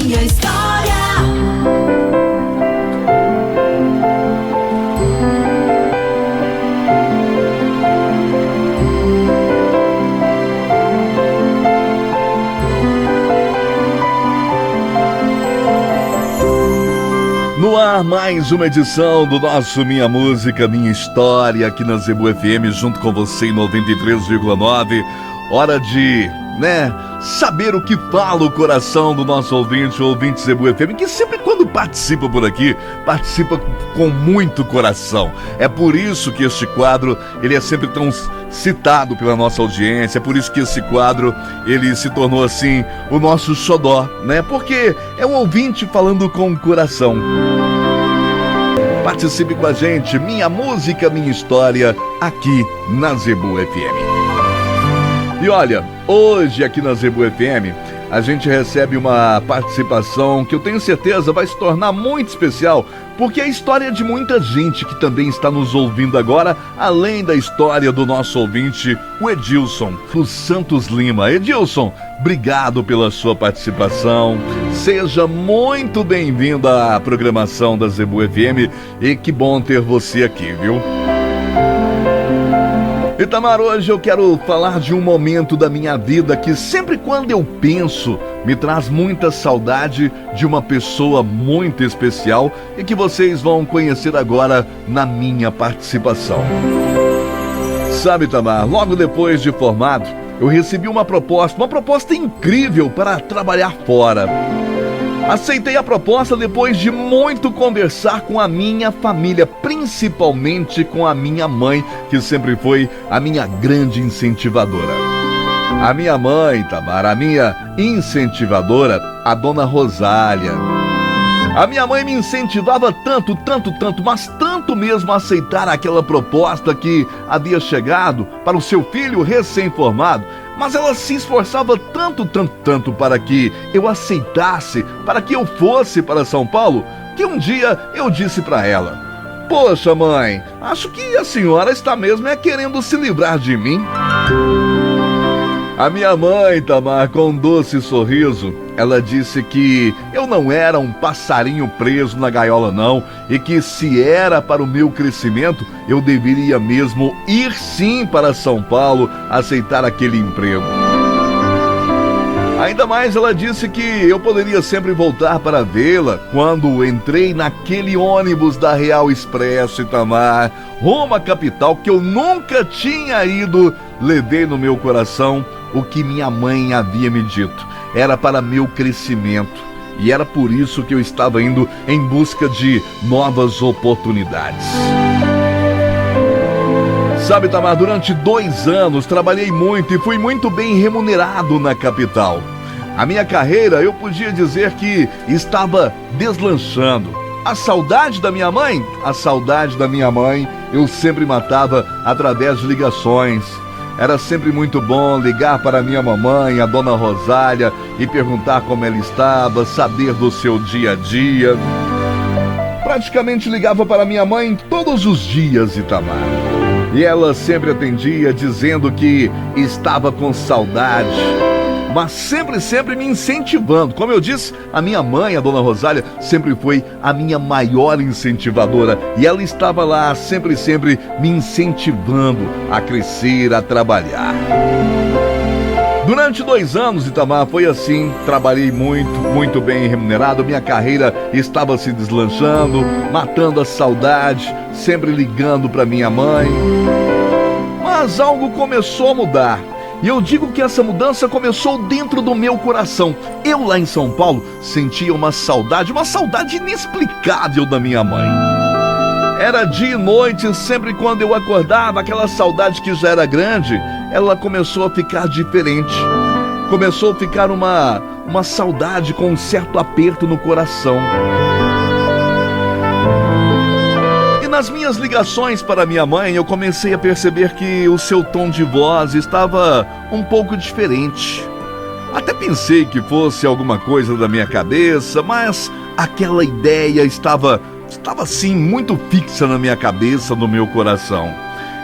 minha história. No ar, mais uma edição do nosso Minha Música, Minha História, aqui na Zebu FM, junto com você em 93,9. Hora de, saber o que fala o coração do nosso ouvinte, o ouvinte Zebu FM, que sempre quando participa por aqui, participa com muito coração. É por isso que este quadro, ele é sempre tão citado pela nossa audiência, é por isso que esse quadro, ele se tornou assim, o nosso xodó, Porque é um ouvinte falando com o coração. Participe com a gente, Minha Música, Minha História, aqui na Zebu FM. E olha, hoje aqui na Zebu FM, a gente recebe uma participação que eu tenho certeza vai se tornar muito especial, porque é a história de muita gente que também está nos ouvindo agora, além da história do nosso ouvinte, o Edilson, do Santos Lima. Edilson, obrigado pela sua participação. Seja muito bem-vindo à programação da Zebu FM e que bom ter você aqui, viu? Itamar, hoje eu quero falar de um momento da minha vida que sempre quando eu penso, me traz muita saudade de uma pessoa muito especial e que vocês vão conhecer agora na minha participação. Sabe, Itamar, logo depois de formado, eu recebi uma proposta incrível para trabalhar fora. Aceitei a proposta depois de muito conversar com a minha família, principalmente com a minha mãe, que sempre foi a minha grande incentivadora. A minha mãe, Tamara, a minha incentivadora, a dona Rosália. A minha mãe me incentivava tanto, mas tanto mesmo a aceitar aquela proposta que havia chegado para o seu filho recém-formado, mas ela se esforçava tanto para que eu aceitasse, para que eu fosse para São Paulo, que um dia eu disse para ela: "Poxa, mãe, acho que a senhora está mesmo querendo se livrar de mim." A minha mãe, Tamar, com um doce sorriso, ela disse que eu não era um passarinho preso na gaiola não, e que se era para o meu crescimento, eu deveria mesmo ir sim para São Paulo, aceitar aquele emprego. Ainda mais ela disse que eu poderia sempre voltar para vê-la quando entrei naquele ônibus da Real Expresso, Itamar, rumo à capital, que eu nunca tinha ido. Levei no meu coração o que minha mãe havia me dito. Era para meu crescimento. E era por isso que eu estava indo em busca de novas oportunidades. Sabe, Tamar, durante 2 anos trabalhei muito e fui muito bem remunerado na capital. A minha carreira, eu podia dizer que estava deslanchando. A saudade da minha mãe? A saudade da minha mãe eu sempre matava através de ligações. Era sempre muito bom ligar para minha mamãe, a dona Rosália, e perguntar como ela estava, saber do seu dia a dia. Praticamente ligava para minha mãe todos os dias, Itamar. E ela sempre atendia dizendo que estava com saudade, mas sempre me incentivando. Como eu disse, a minha mãe, a dona Rosália, sempre foi a minha maior incentivadora. E ela estava lá sempre me incentivando a crescer, a trabalhar. Durante 2 anos, Itamar, foi assim. Trabalhei muito bem remunerado. Minha carreira estava se deslanchando, matando a saudade, sempre ligando para minha mãe. Mas algo começou a mudar. E eu digo que essa mudança começou dentro do meu coração. Eu lá em São Paulo sentia uma saudade inexplicável da minha mãe. Era dia e noite, sempre quando eu acordava, aquela saudade que já era grande, ela começou a ficar diferente. Começou a ficar uma saudade com um certo aperto no coração. Nas minhas ligações para minha mãe, eu comecei a perceber que o seu tom de voz estava um pouco diferente. Até pensei que fosse alguma coisa da minha cabeça, mas aquela ideia estava assim muito fixa na minha cabeça, no meu coração.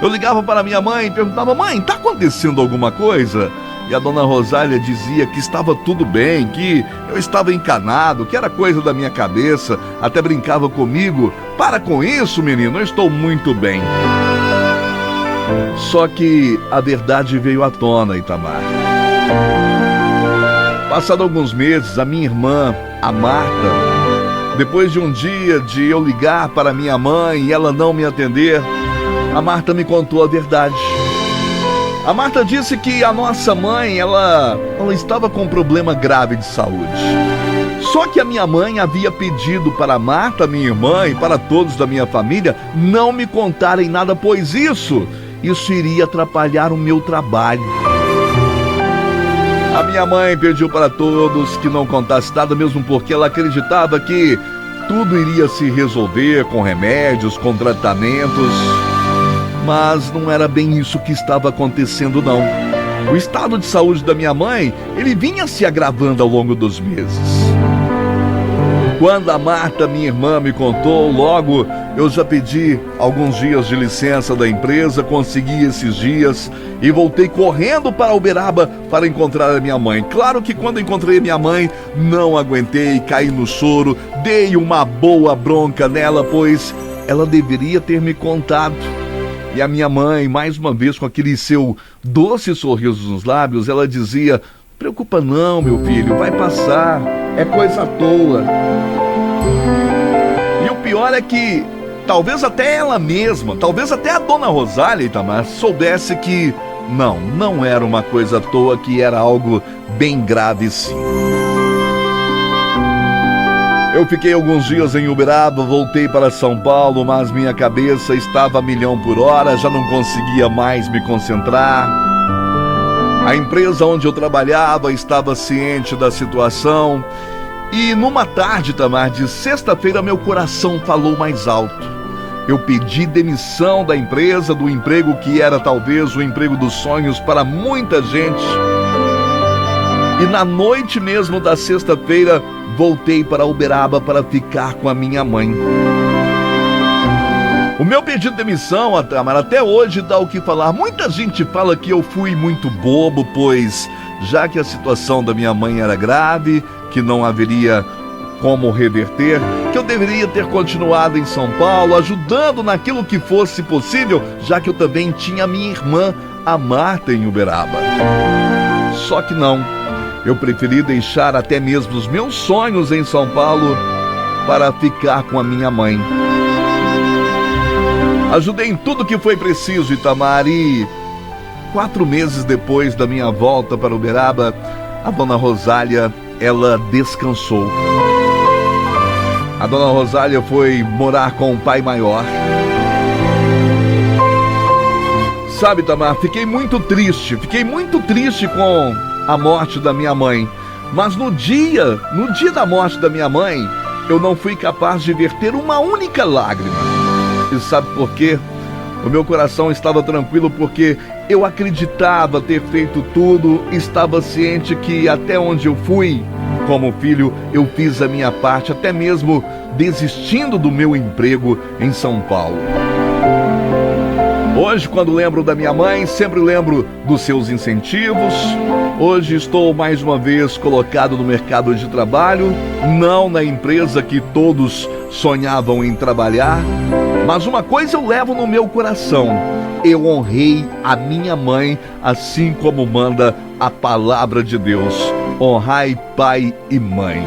Eu ligava para minha mãe e perguntava: "Mãe, tá acontecendo alguma coisa?" E a dona Rosália dizia que estava tudo bem, que eu estava encanado, que era coisa da minha cabeça, até brincava comigo. Para com isso, menino, eu estou muito bem. Só que a verdade veio à tona, Itamar. Passado alguns meses, a minha irmã, a Marta, depois de um dia de eu ligar para minha mãe e ela não me atender, a Marta me contou a verdade. A Marta disse que a nossa mãe, ela estava com um problema grave de saúde. Só que a minha mãe havia pedido para a Marta, minha irmã, e para todos da minha família não me contarem nada, pois isso iria atrapalhar o meu trabalho. A minha mãe pediu para todos que não contasse nada, mesmo porque ela acreditava que tudo iria se resolver com remédios, com tratamentos. Mas não era bem isso que estava acontecendo, não. O estado de saúde da minha mãe, ele vinha se agravando ao longo dos meses. Quando a Marta, minha irmã, me contou, logo eu já pedi alguns dias de licença da empresa, consegui esses dias e voltei correndo para Uberaba para encontrar a minha mãe. Claro que quando encontrei a minha mãe, não aguentei, caí no choro, dei uma boa bronca nela, pois ela deveria ter me contado. E a minha mãe, mais uma vez com aquele seu doce sorriso nos lábios, ela dizia: preocupa não, meu filho, vai passar, é coisa à toa. E o pior é que talvez até ela mesma, talvez até a dona Rosália, Itamar, soubesse que não era uma coisa à toa, que era algo bem grave sim. Eu fiquei alguns dias em Uberaba, voltei para São Paulo, mas minha cabeça estava a 1.000 por hora, já não conseguia mais me concentrar. A empresa onde eu trabalhava estava ciente da situação e numa tarde, Tamar, de sexta-feira, meu coração falou mais alto. Eu pedi demissão da empresa, do emprego que era talvez o emprego dos sonhos para muita gente. E na noite mesmo da sexta-feira, voltei para Uberaba para ficar com a minha mãe. O meu pedido de demissão, Tamar, até hoje dá o que falar. Muita gente fala que eu fui muito bobo, pois já que a situação da minha mãe era grave, que não haveria como reverter, que eu deveria ter continuado em São Paulo, ajudando naquilo que fosse possível, já que eu também tinha a minha irmã, a Marta, em Uberaba. Só que não. Eu preferi deixar até mesmo os meus sonhos em São Paulo para ficar com a minha mãe. Ajudei em tudo que foi preciso, Itamar, e 4 meses depois da minha volta para Uberaba, a dona Rosália, ela descansou. A dona Rosália foi morar com o pai maior. Sabe, Itamar, fiquei muito triste com a morte da minha mãe, mas no dia da morte da minha mãe, eu não fui capaz de verter uma única lágrima. E sabe por quê? O meu coração estava tranquilo porque eu acreditava ter feito tudo, estava ciente que até onde eu fui, como filho, eu fiz a minha parte, até mesmo desistindo do meu emprego em São Paulo. Hoje, quando lembro da minha mãe, sempre lembro dos seus incentivos. Hoje estou mais uma vez colocado no mercado de trabalho, não na empresa que todos sonhavam em trabalhar, mas uma coisa eu levo no meu coração: eu honrei a minha mãe, assim como manda a palavra de Deus. Honrai pai e mãe.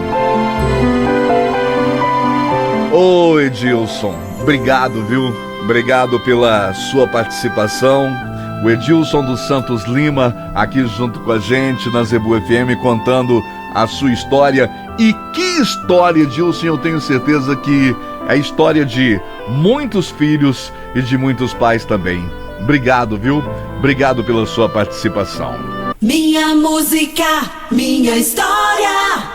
Ô Edilson, obrigado, viu? Obrigado pela sua participação. O Edilson dos Santos Lima, aqui junto com a gente na Zebu FM, contando a sua história. E que história, Edilson! Eu tenho certeza que é a história de muitos filhos e de muitos pais também. Obrigado, viu? Obrigado pela sua participação. Minha música, minha história.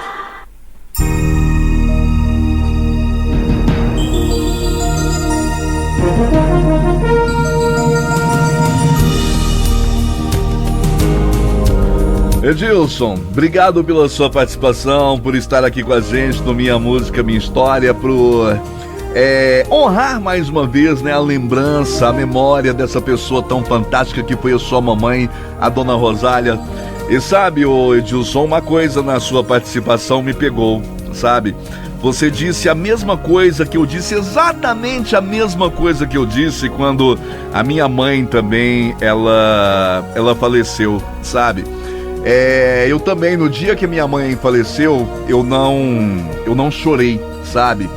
Edilson, obrigado pela sua participação, por estar aqui com a gente no Minha Música, Minha História, por honrar mais uma vez, né, a lembrança, a memória dessa pessoa tão fantástica que foi a sua mamãe, a dona Rosália. E sabe, ô Edilson, uma coisa na sua participação me pegou, sabe? Você disse a mesma coisa que eu disse, exatamente a mesma coisa que eu disse quando a minha mãe também, ela faleceu, sabe? Eu também, no dia que minha mãe faleceu, eu não chorei, sabe?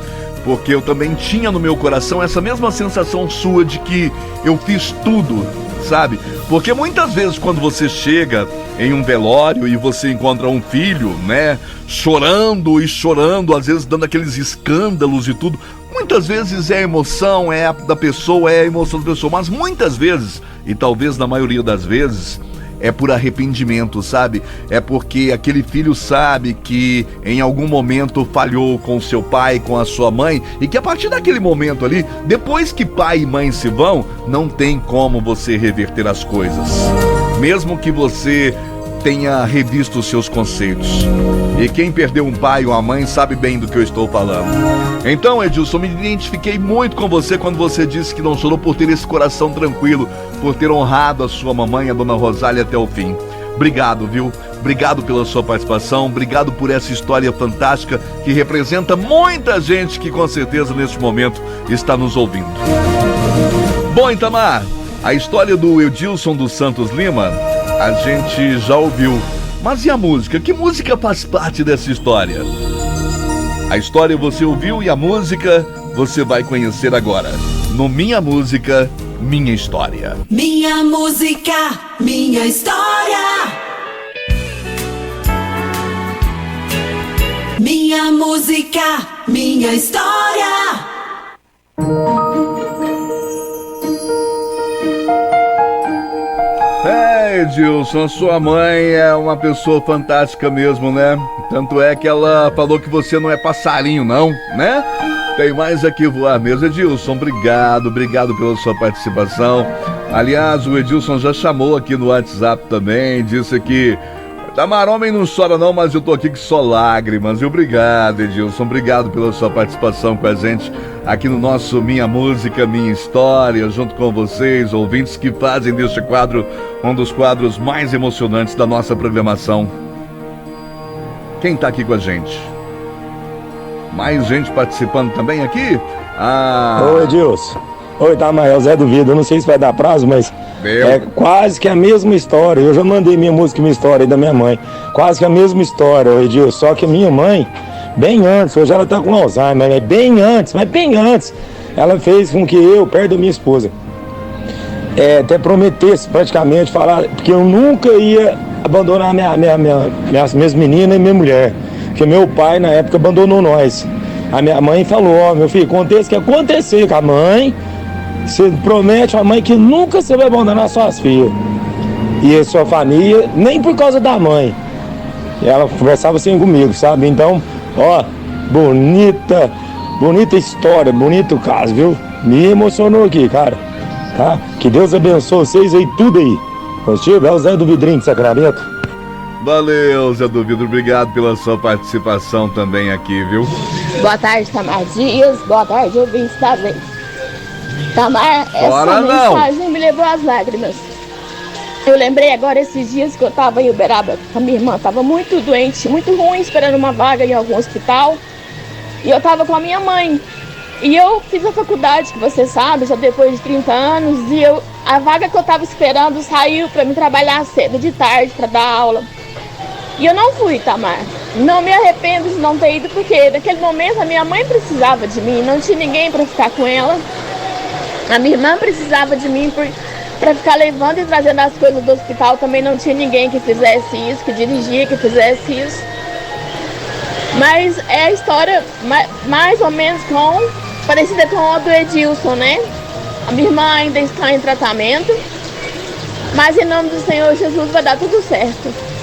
Porque eu também tinha no meu coração essa mesma sensação sua de que eu fiz tudo, sabe? Porque muitas vezes quando você chega em um velório e você encontra um filho, né, chorando e chorando, às vezes dando aqueles escândalos e tudo, muitas vezes é a emoção, é da pessoa, é a emoção da pessoa, mas muitas vezes, e talvez na maioria das vezes, é por arrependimento, sabe? É porque aquele filho sabe que em algum momento falhou com seu pai, com a sua mãe, e que a partir daquele momento ali, depois que pai e mãe se vão, não tem como você reverter as coisas. Mesmo que você tenha revisto os seus conceitos. E quem perdeu um pai ou uma mãe sabe bem do que eu estou falando. Então, Edilson, me identifiquei muito com você quando você disse que não chorou por ter esse coração tranquilo, por ter honrado a sua mamãe, a dona Rosália, até o fim. Obrigado, viu? Obrigado pela sua participação, obrigado por essa história fantástica que representa muita gente que com certeza neste momento está nos ouvindo. Bom, Itamar, a história do Edilson dos Santos Lima a gente já ouviu, mas e a música? Que música faz parte dessa história? A história você ouviu e a música você vai conhecer agora, no Minha Música, Minha História. Minha música, minha história. Minha música, minha história. Edilson, sua mãe é uma pessoa fantástica mesmo, né? Tanto é que ela falou que você não é passarinho, não, né? Tem mais aqui voar mesmo. Edilson, obrigado pela sua participação. Aliás, o Edilson já chamou aqui no WhatsApp também, disse que Itamar, homem não chora não, mas eu tô aqui que só lágrimas. E obrigado, Edilson, obrigado pela sua participação com a gente aqui no nosso Minha Música, Minha História, junto com vocês, ouvintes que fazem deste quadro um dos quadros mais emocionantes da nossa programação. Quem tá aqui com a gente? Mais gente participando também aqui? Oi, Edilson. Oi, Itamar, é o Zé do Vida. Eu não sei se vai dar prazo, mas é quase que a mesma história. Eu já mandei minha música, minha história aí da minha mãe. Quase que a mesma história, Edilson. Só que a minha mãe, bem antes, hoje ela tá com Alzheimer, mas bem antes, ela fez com que eu, perto da minha esposa, até prometesse praticamente falar, porque eu nunca ia abandonar minhas meninas e minha mulher. Porque meu pai, na época, abandonou nós. A minha mãe falou, ó, meu filho, aconteça o que acontecer com a mãe, você promete a mãe que nunca você vai abandonar suas filhas e a sua família, nem por causa da mãe. Ela conversava assim comigo, sabe? Então, ó, bonita história, bonito caso, viu? Me emocionou aqui, cara, tá? Que Deus abençoe vocês aí, tudo aí. Positivo, é o Zé do Vidrinho de Sacramento. Valeu, Zé do Vidro, obrigado pela sua participação também aqui, viu? Boa tarde, Tamar Dias, boa tarde, ouvintes da vez. Tamar, essa mensagem me levou às lágrimas. Eu lembrei agora esses dias que eu tava em Uberaba com a minha irmã, tava muito doente, muito ruim, esperando uma vaga em algum hospital. E eu tava com a minha mãe. E eu fiz a faculdade, que você sabe, já depois de 30 anos, e a vaga que eu tava esperando saiu pra me trabalhar cedo de tarde, pra dar aula. E eu não fui, Tamar. Não me arrependo de não ter ido, porque naquele momento a minha mãe precisava de mim, não tinha ninguém pra ficar com ela. A minha irmã precisava de mim para ficar levando e trazendo as coisas do hospital, também não tinha ninguém que fizesse isso, que dirigia, que fizesse isso. Mas é a história mais ou menos parecida com a do Edilson, né? A minha irmã ainda está em tratamento, mas em nome do Senhor Jesus vai dar tudo certo.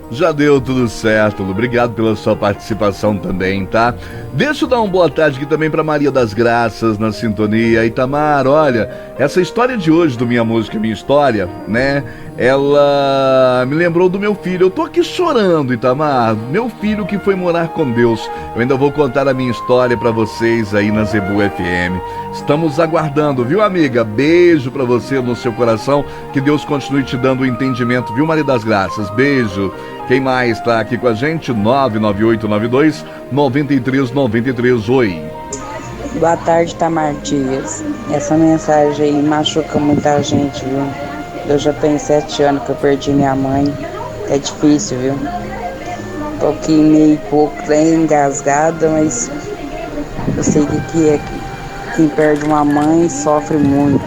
Já deu tudo certo, obrigado pela sua participação também, tá? Deixa eu dar uma boa tarde aqui também pra Maria das Graças na sintonia. Itamar, olha, essa história de hoje do Minha Música, Minha História, né? ela me lembrou do meu filho. Eu tô aqui chorando, Itamar. Meu filho que foi morar com Deus. Eu ainda vou contar a minha história pra vocês aí na Zebu FM. Estamos aguardando, viu, amiga? Beijo pra você no seu coração. Que Deus continue te dando o entendimento, viu, Maria das Graças? Beijo. Quem mais tá aqui com a gente? 99892-9393. Oi. Boa tarde, Tamar Dias. Essa mensagem aí machuca muita gente, viu? Eu já tenho 7 anos que eu perdi minha mãe. É difícil, viu? Tô aqui meio pouco engasgada, mas eu sei que é quem perde uma mãe sofre muito.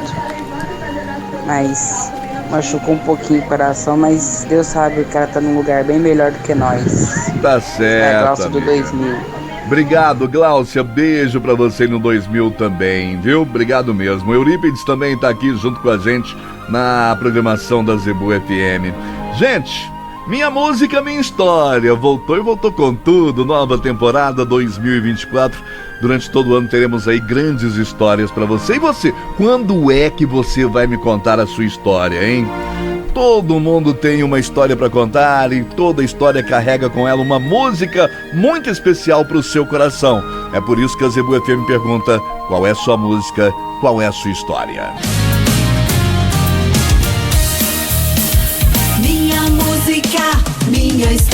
Mas machucou um pouquinho o coração, mas Deus sabe que ela tá num lugar bem melhor do que nós. Tá certo. É a Glaucia do 2000. Obrigado, Glaucia. Beijo pra você no 2000 também, viu? Obrigado mesmo. Eurípides também tá aqui junto com a gente na programação da Zebu FM. Gente, minha música, minha história. Voltou e voltou com tudo. Nova temporada 2024. Durante todo o ano teremos aí grandes histórias pra você. E você, quando é que você vai me contar a sua história, hein? Todo mundo tem uma história para contar e toda história carrega com ela uma música muito especial para o seu coração. É por isso que a Zebu FM pergunta: qual é a sua música, qual é a sua história? Minha música, minha história.